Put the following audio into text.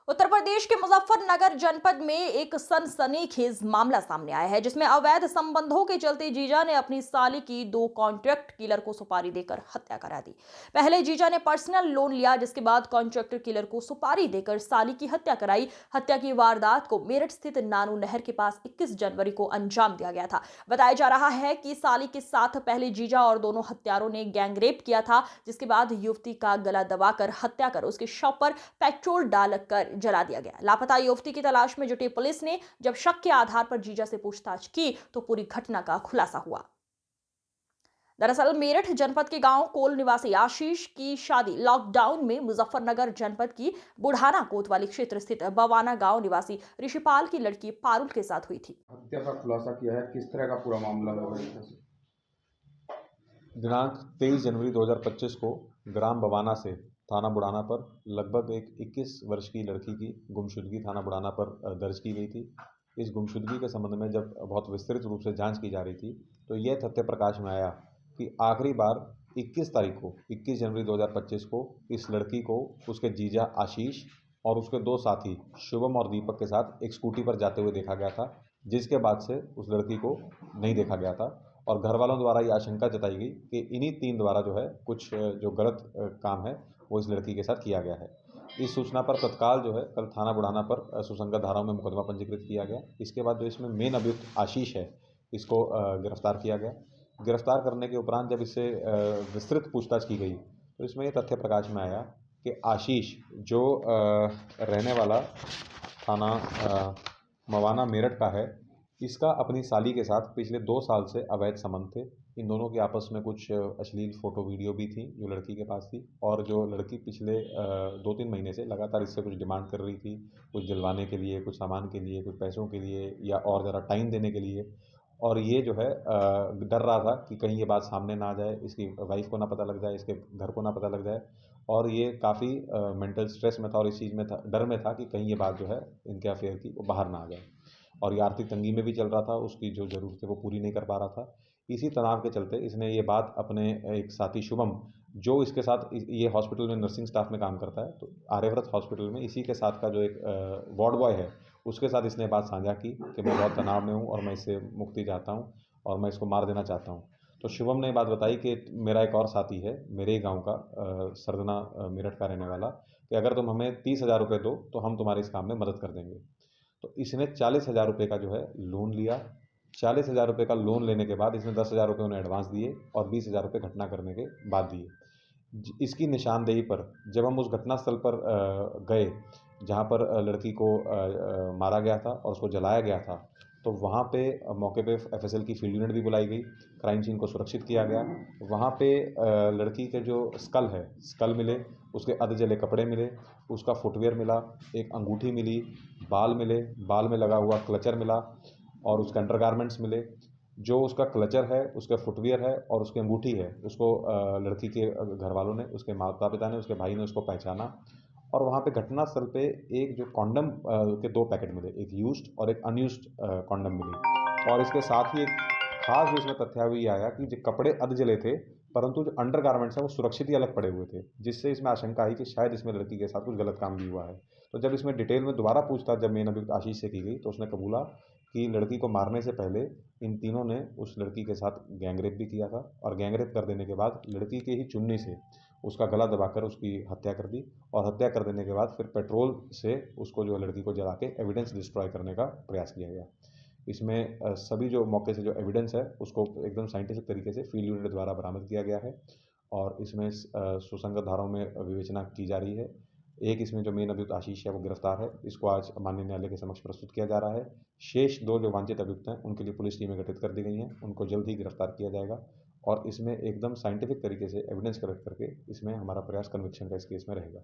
उत्तर प्रदेश के मुजफ्फरनगर जनपद में एक सनसनीखेज मामला सामने आया है, जिसमें अवैध संबंधों के चलते जीजा ने अपनी साली की 2 कॉन्ट्रैक्ट किलर को सुपारी देकर हत्या करा दी। पहले जीजा ने पर्सनल लोन लिया, जिसके बाद कॉन्ट्रैक्टर किलर को सुपारी देकर साली की हत्या कराई। हत्या की वारदात को मेरठ स्थित नानू नहर के पास 21 जनवरी को अंजाम दिया गया था। बताया जा रहा है कि साली के साथ पहले जीजा और दोनों हत्यारों ने गैंगरेप किया था, जिसके बाद युवती का गला दबाकर हत्या कर उसके शव पर पेट्रोल डालकर जला दिया गया। लापता युवती की तलाश में जुटी पुलिस ने जब शक के आधार पर जीजा से पूछताछ की तो पूरी घटना का खुलासा हुआ। दरअसल मेरठ जनपद के गांव कोल निवासी आशीष की शादी लॉकडाउन में मुजफ्फरनगर जनपद की बुढ़ाना कोतवाली क्षेत्र स्थित बवाना गांव निवासी ऋषिपाल की लड़की पारुल के साथ हुई थी। हत्या का खुलासा किया है, किस तरह का पूरा मामला है? दिनांक 23 जनवरी 2025 को ग्राम बवाना से थाना बुढ़ाना पर लगभग एक 21 वर्ष की लड़की की गुमशुदगी थाना बुढ़ाना पर दर्ज की गई थी। इस गुमशुदगी के संबंध में जब बहुत विस्तृत रूप से जांच की जा रही थी तो यह तथ्य प्रकाश में आया कि आखिरी बार 21 तारीख को 21 जनवरी 2025 को इस लड़की को उसके जीजा आशीष और उसके 2 साथी शुभम और दीपक के साथ एक स्कूटी पर जाते हुए देखा गया था, जिसके बाद से उस लड़की को नहीं देखा गया था और घर वालों द्वारा ये आशंका जताई गई कि इन्हीं 3 द्वारा जो है कुछ जो गलत काम है वो इस लड़की के साथ किया गया है। इस सूचना पर तत्काल जो है कल थाना बुढ़ाना पर सुसंगत धाराओं में मुकदमा पंजीकृत किया गया। इसके बाद जो इसमें मेन अभियुक्त आशीष है, इसको गिरफ्तार किया गया। गिरफ्तार करने के उपरांत जब इससे विस्तृत पूछताछ की गई तो इसमें ये तथ्य प्रकाश में आया कि आशीष जो रहने वाला थाना मवाना मेरठ का है, इसका अपनी साली के साथ पिछले 2 साल से अवैध संबंध थे। इन दोनों के आपस में कुछ अश्लील फ़ोटो वीडियो भी थी जो लड़की के पास थी और जो लड़की पिछले 2-3 महीने से लगातार इससे कुछ डिमांड कर रही थी, कुछ दिलवाने के लिए, कुछ सामान के लिए, कुछ पैसों के लिए या और ज़रा टाइम देने के लिए। और ये जो है डर रहा था कि कहीं ये बात सामने ना आ जाए, इसकी वाइफ़ को ना पता लग जाए, इसके घर को ना पता लग जाए और ये काफ़ी मेंटल स्ट्रेस में था और इस चीज़ में था, डर में था कि कहीं ये बात जो है इनके अफेयर की वो बाहर ना आ जाए। और ये आर्थिक तंगी में भी चल रहा था, उसकी जो ज़रूरतें वो पूरी नहीं कर पा रहा था। इसी तनाव के चलते इसने ये बात अपने एक साथी शुभम, जो इसके साथ ये हॉस्पिटल में नर्सिंग स्टाफ में काम करता है, तो आर्यव्रत हॉस्पिटल में इसी के साथ का जो एक वार्ड बॉय है, उसके साथ इसने बात साझा की कि मैं बहुत तनाव में हूँ और मैं इससे मुक्ति चाहता हूँ और मैं इसको मार देना चाहता हूँ। तो शुभम ने बात बताई कि मेरा एक और साथी है, मेरे ही गाँव का सरदना मेरठ का रहने वाला, कि अगर तुम हमें 30,000 रुपये दो तो हम तुम्हारे इस काम में मदद कर देंगे। तो इसने 40,000 रुपये का जो है लोन लिया। 40,000 रुपये का लोन लेने के बाद इसने 10,000 रुपये उन्हें एडवांस दिए और 20,000 रुपये घटना करने के बाद दिए। इसकी निशानदेही पर जब हम उस घटनास्थल पर गए जहाँ पर लड़की को मारा गया था और उसको जलाया गया था, तो वहाँ पे मौके पे एफएसएल की फील्ड यूनिट भी बुलाई गई, क्राइम सीन को सुरक्षित किया गया। वहाँ पे लड़की के जो स्कल है, स्कल मिले, उसके अध जले कपड़े मिले, उसका फुटवियर मिला, एक अंगूठी मिली, बाल मिले, बाल में लगा हुआ क्लचर मिला और उसके अंडरगारमेंट्स मिले। जो उसका क्लचर है, उसका फुटवियर है और उसकी अंगूठी है, उसको लड़की के घर वालों ने, उसके माता पिता ने, उसके भाई ने उसको पहचाना और वहाँ पे घटनास्थल पे एक जो कॉन्डम के 2 पैकेट मिले, एक यूज्ड और एक अनयूज्ड कॉन्डम मिली और इसके साथ ही एक खास जो इसमें तथ्यावली आया कि जो कपड़े अध जले थे, परंतु जो अंडरगारमेंट्स हैं वो सुरक्षित ही अलग पड़े हुए थे, जिससे इसमें आशंका आई कि शायद इसमें लड़की के साथ कुछ गलत काम भी हुआ है। तो जब इसमें डिटेल में दोबारा पूछताछ जब मेन अभियुक्त आशीष से की गई तो उसने कबूला कि लड़की को मारने से पहले इन तीनों ने उस लड़की के साथ गैंगरेप भी किया था और गैंगरेप कर देने के बाद लड़की के ही चुन्नी से उसका गला दबाकर उसकी हत्या कर दी और हत्या कर देने के बाद फिर पेट्रोल से उसको जो लड़की को जला के एविडेंस डिस्ट्रॉय करने का प्रयास किया गया। इसमें सभी जो मौके से जो एविडेंस है उसको एकदम साइंटिफिक तरीके से फील्ड यूनिट द्वारा बरामद किया गया है और इसमें सुसंगत धाराओं में विवेचना की जा रही है। एक इसमें जो मेन अभियुक्त आशीष है वो गिरफ्तार है, इसको आज माननीय न्यायालय के समक्ष प्रस्तुत किया जा रहा है। शेष 2 जो वांछित अभियुक्त हैं उनके लिए पुलिस टीमें गठित कर दी गई हैं, उनको जल्द ही गिरफ्तार किया जाएगा और इसमें एकदम साइंटिफिक तरीके से एविडेंस कलेक्ट करके इसमें हमारा प्रयास कन्विक्शन का इस केस में रहेगा।